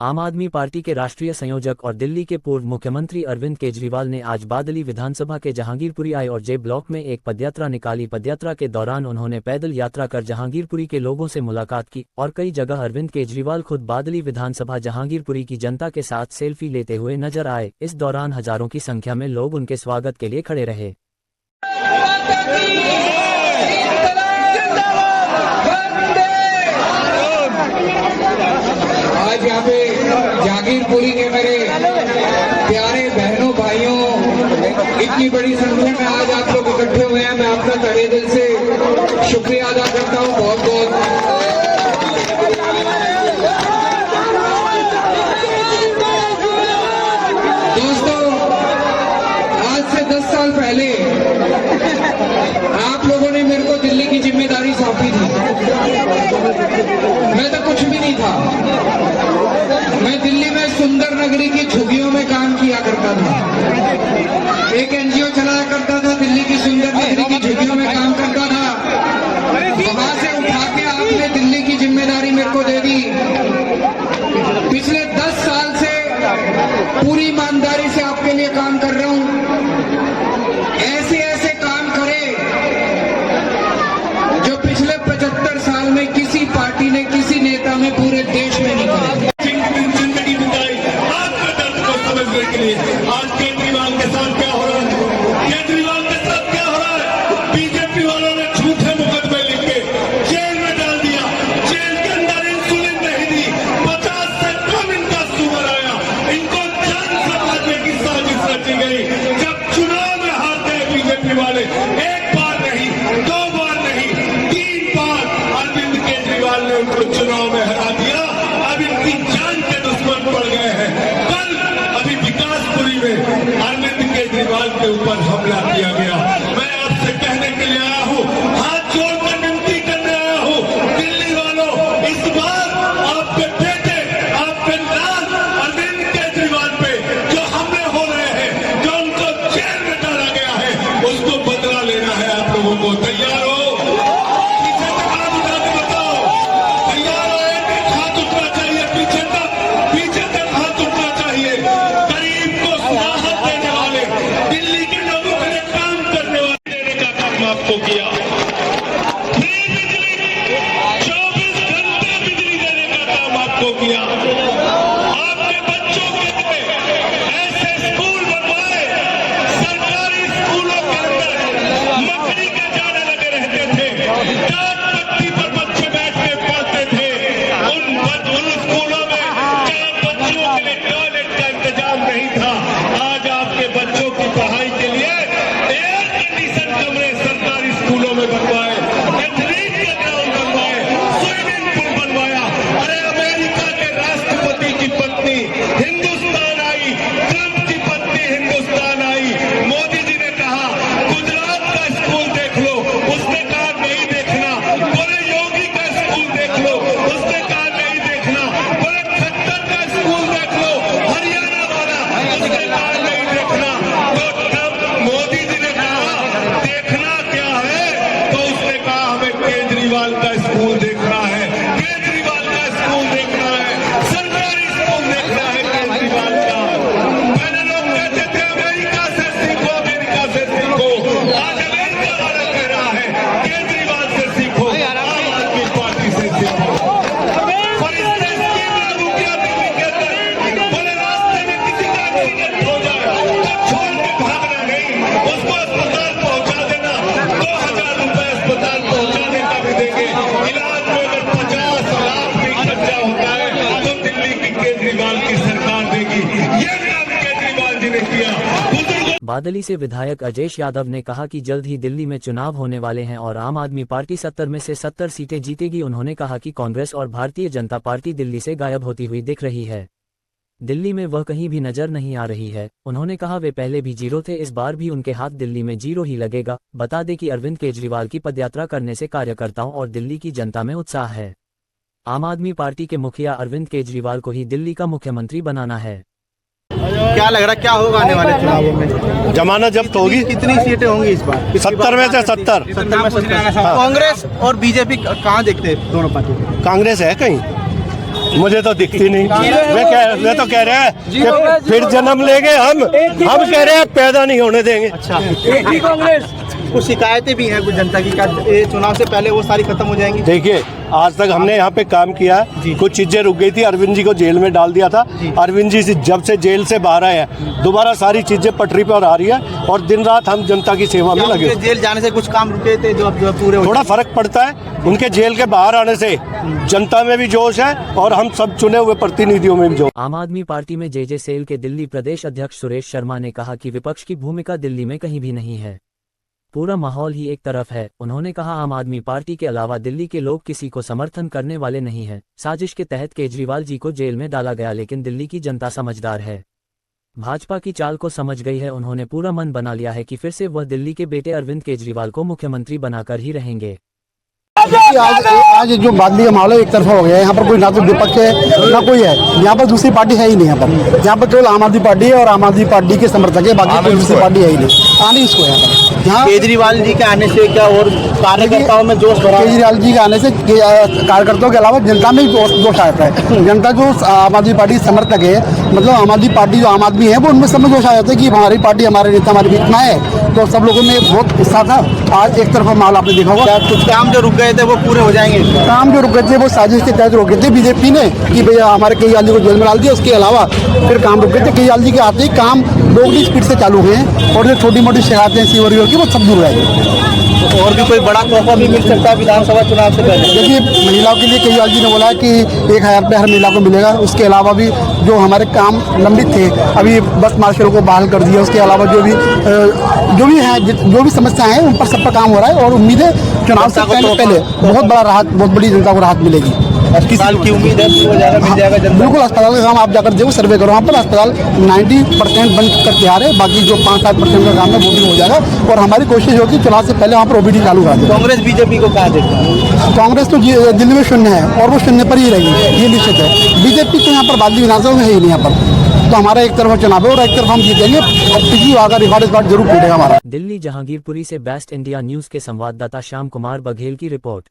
आम आदमी पार्टी के राष्ट्रीय संयोजक और दिल्ली के पूर्व मुख्यमंत्री अरविंद केजरीवाल ने आज बादली विधानसभा के जहांगीरपुरी आई और जे ब्लॉक में एक पदयात्रा निकाली। पदयात्रा के दौरान उन्होंने पैदल यात्रा कर जहांगीरपुरी के लोगों से मुलाकात की और कई जगह अरविंद केजरीवाल खुद बादली विधानसभा जहांगीरपुरी की जनता के साथ सेल्फी लेते हुए नजर आए। इस दौरान हजारों की संख्या में लोग उनके स्वागत के लिए खड़े रहे। आज यहाँ पे जहांगीरपुरी के मेरे प्यारे बहनों भाइयों, इतनी बड़ी संख्या में आज आप लोग इकट्ठे हुए हैं। मैं आपका तहे दिल से शुक्रिया अदा करता हूँ, बहुत बहुत। दोस्तों, आज से 10 साल पहले आप लोगों ने मेरे को दिल्ली की जिम्मेदारी सौंपी थी। मैं तो कुछ भी नहीं था। मैं दिल्ली में सुंदर नगरी की झुग्गियों में काम किया करता था। एक एनजीओ चलाया करता था, दिल्ली की सुंदर नगरी की झुग्गियों में काम करता था। वहां से उठा के आपने दिल्ली की जिम्मेदारी मेरे को दे दी। पिछले 10 साल से पूरी ईमानदारी से आपके लिए काम कर रहा हूं। ऐसे ऐसे काम करे जो पिछले 75 साल में किसी पार्टी ने, किसी नेता में पूरे देश में नहीं करे। जिंदगी बिताई आपके दर्द को समझने के लिए। आज केजरीवाल के साथ क्या हो रहा है? केजरीवाल के साथ क्या हो रहा है? बीजेपी वालों ने झूठे मुकदमे लिख के जेल में डाल दिया। जेल के अंदर इंसुलिन नहीं दी, 50 से कम इनका शुगर आया। इनको जान से मारने की साजिश रची गई। जब चुनाव में हारते हैं बीजेपी वाले, एक बार नहीं, 2 बार नहीं, 3 बार अरविंद केजरीवाल ने उनको चुनाव में हरा दिया। अब इनकी जान के दुश्मन पड़ गए हैं। कल अभी विकासपुरी में अरविंद केजरीवाल के ऊपर हमला किया गया। मैं आपसे कहने के लिए आया हूं, हाथ जोड़कर विनती करने आया हूं, दिल्ली वालों, इस बार आपके बेटे, आपके लाल अरविंद केजरीवाल पे जो हमले हो रहे हैं, जो उनको जेल में डाला गया है, उसको बदला लेना है। आप लोगों को तैयार हो? पीछे तक हाथ उठा के बताओ, तैयार हो? एक हाथ उठना चाहिए, पीछे तक हाथ उठना चाहिए। गरीब को राहत देने वाले, दिल्ली के लोगों के लिए काम करने वाले देने का काम आपको किया। फ्री बिजली, 24 घंटे बिजली देने का काम आपको किया। आपके बच्चों के लिए ऐसे स्कूल बनवाए, सरकारी स्कूलों के अंदर मकड़ी के जाने लगे रहते थे, डाक पट्टी पर बच्चे बैठ के पढ़ते थे। उन स्कूलों में जहां बच्चों के लिए टॉयलेट का इंतजाम नहीं था, आज आपके बच्चों की पढ़ाई के लिए एयर कंडीशन कमरे सरकारी स्कूलों में बनवाए, एथलीट के ग्राउंड बनवाए, स्विमिंग पूल बनवाया। अरे अमेरिका के राष्ट्रपति की पत्नी हिंदुस्तान आई, ट्रंप की पत्नी हिंदुस्तान आई। मोदी जी ने कहा गुजरात का स्कूल देख लो, उसने कहा नहीं देखना। बोले योगी का स्कूल देख लो, उसने कहा नहीं देखना। बोले खट्टर का स्कूल देख लो, हरियाणा वाला, उसने कहा नहीं देखना। तो तब मोदी जी ने कहा देखना क्या है? तो उसने कहा हमें केजरीवाल का स्कूल देखना है, केजरीवाल का स्कूल देखना है, सरकारी स्कूल देखना है केजरीवाल का। पहले लोग कहते थे अमेरिका से सीखो, अमेरिका से सीखो। आज अमेरिका वाला कह रहा है केजरीवाल से सीखो, आम आदमी पार्टी से सीखो। और इसने स्कीम लागू किया दिल्ली के अंदर। बोले रास्ते में किसी का एक्सीडेंट हो जाए तो छोड़ के भागना नहीं, उसको अस्पताल पहुंचा देना। 2000 रुपए अस्पताल पहुंचाने का भी देंगे। इलाज में अगर 50 लाख भी खर्चा होता है तो दिल्ली की केजरीवाल की सरकार देगी। ये काम केजरीवाल जी ने किया। बादली से विधायक अजयेश यादव ने कहा कि जल्द ही दिल्ली में चुनाव होने वाले हैं और आम आदमी पार्टी 70 में से 70 सीटें जीतेगी। उन्होंने कहा कि कांग्रेस और भारतीय जनता पार्टी दिल्ली से गायब होती हुई दिख रही है। दिल्ली में वह कहीं भी नजर नहीं आ रही है। उन्होंने कहा वे पहले भी जीरो थे, इस बार भी उनके हाथ दिल्ली में जीरो ही लगेगा। बता दें कि अरविंद केजरीवाल की पदयात्रा करने से कार्यकर्ताओं और दिल्ली की जनता में उत्साह है। आम आदमी पार्टी के मुखिया अरविंद केजरीवाल को ही दिल्ली का मुख्यमंत्री बनाना है। क्या लग रहा है, क्या होगा आने वाले चुनावों में? जमानत जब्त होगी। कितनी सीटें होंगी इस बार? 70 में से 70। कांग्रेस और बीजेपी कहाँ देखते हैं दोनों पार्टी? कांग्रेस है कहीं, मुझे तो दिखती नहीं। वे तो कह रहे हैं कि फिर जन्म लेंगे हम कह रहे हैं पैदा नहीं होने देंगे। अच्छा, कुछ शिकायतें भी हैं कुछ जनता की, क्या ये चुनाव से पहले वो सारी खत्म हो जाएंगी? देखिए, आज तक हमने यहाँ पे काम किया, कुछ चीजें रुक गई थी। अरविंद जी को जेल में डाल दिया था। अरविंद जी जब से जेल से बाहर आए हैं, दोबारा सारी चीजें पटरी पर आ रही है और दिन रात हम जनता की सेवा में लगे। जेल जाने से कुछ काम रुके थे जो अब पूरे थोड़ा फर्क पड़ता है उनके जेल के बाहर आने से। जनता में भी जोश है और हम सब चुने हुए प्रतिनिधियों में भी जोश। आम आदमी पार्टी में जे सेल के दिल्ली प्रदेश अध्यक्ष सुरेश शर्मा ने कहा कि विपक्ष की भूमिका दिल्ली में कहीं भी नहीं है, पूरा माहौल ही एक तरफ है। उन्होंने कहा, आम आदमी पार्टी के अलावा दिल्ली के लोग किसी को समर्थन करने वाले नहीं हैं। साजिश के तहत केजरीवाल जी को जेल में डाला गया, लेकिन दिल्ली की जनता समझदार है, भाजपा की चाल को समझ गई है। उन्होंने पूरा मन बना लिया है कि फिर से वह दिल्ली के बेटे अरविंद केजरीवाल को मुख्यमंत्री बनाकर ही रहेंगे। आज जो बादली का माहौल है एक तरफा हो गया है। यहाँ पर कोई ना तो विपक्ष है ना कोई है, यहाँ पर दूसरी पार्टी है ही नहीं। यहाँ पर केवल आम आदमी पार्टी है और आम आदमी पार्टी के समर्थक है, बाकी कोई दूसरी पार्टी है ही नहीं। आने इसको यहाँ केजरीवाल जी के आने से क्या और कार्यकर्ताओं में जोश भरा? केजरीवाल जी के आने से कार्यकर्ताओं के अलावा जनता में जोश आता है। जनता जो आम आदमी पार्टी समर्थक है, मतलब आम आदमी पार्टी जो आम आदमी है, वो उनमें सब में जोश आ जाता है कि हमारी पार्टी, हमारे नेता हमारे बीच में है। तो सब लोगों में बहुत उत्साह था। आज एक तरफा माहौल आपने देखा होगा। कुछ काम जो रुक गए थे वो पूरे हो जाएंगे? काम जो रुक गए थे वो साजिश के तहत रुक गए थे बीजेपी ने कि भैया हमारे केजरीवाल जी को जेल में डाल दिया। उसके अलावा फिर काम रुक गए थे। केजरीवाल जी के आते ही काम दोगुनी स्पीड से चालू हुए हैं और जो छोटी मोटी शिकायतें सीवर की वो सब दूर रहेगी। और भी कोई बड़ा तोहफा भी मिल सकता है विधानसभा चुनाव से पहले? देखिए, महिलाओं के लिए केजरीवाल जी ने बोला कि 1000 रुपये हर महिला को मिलेगा। उसके अलावा भी जो हमारे काम लंबित थे, अभी बस मार्शल को बहाल कर दिया। उसके अलावा जो भी है, जो भी समस्याएं हैं, उन पर सब पर काम हो रहा है और उम्मीद है चुनाव से पहले बहुत बड़ा राहत, बहुत बड़ी जनता को राहत मिलेगी। अस्पताल की उम्मीद है हो जाएगा, मिल जाएगा जनता? बिल्कुल, अस्पताल का काम आप जाकर देखो, सर्वे करो वहाँ पर। अस्पताल 90% बन कर तैयार है, बाकी जो 5-7% का काम है वो भी हो जाएगा। और हमारी कोशिश होगी चुनाव से पहले वहाँ पर ओपीडी चालू करा दें। कांग्रेस बीजेपी को कहा देखता है? कांग्रेस तो दिल्ली में शून्य है और वो शून्य पर ही रहेगी, ये निश्चित है। बीजेपी तो यहाँ पर बादली विधानसभा में है ही नहीं यहाँ पर। तो हमारा एक तरफा चुनाव है और एक तरफ हम जीतेंगे और पिछली बार का रिकॉर्ड इस बार जरूर टूटेगा हमारा। दिल्ली जहांगीरपुरी से बेस्ट इंडिया न्यूज के संवाददाता श्याम कुमार बघेल की रिपोर्ट।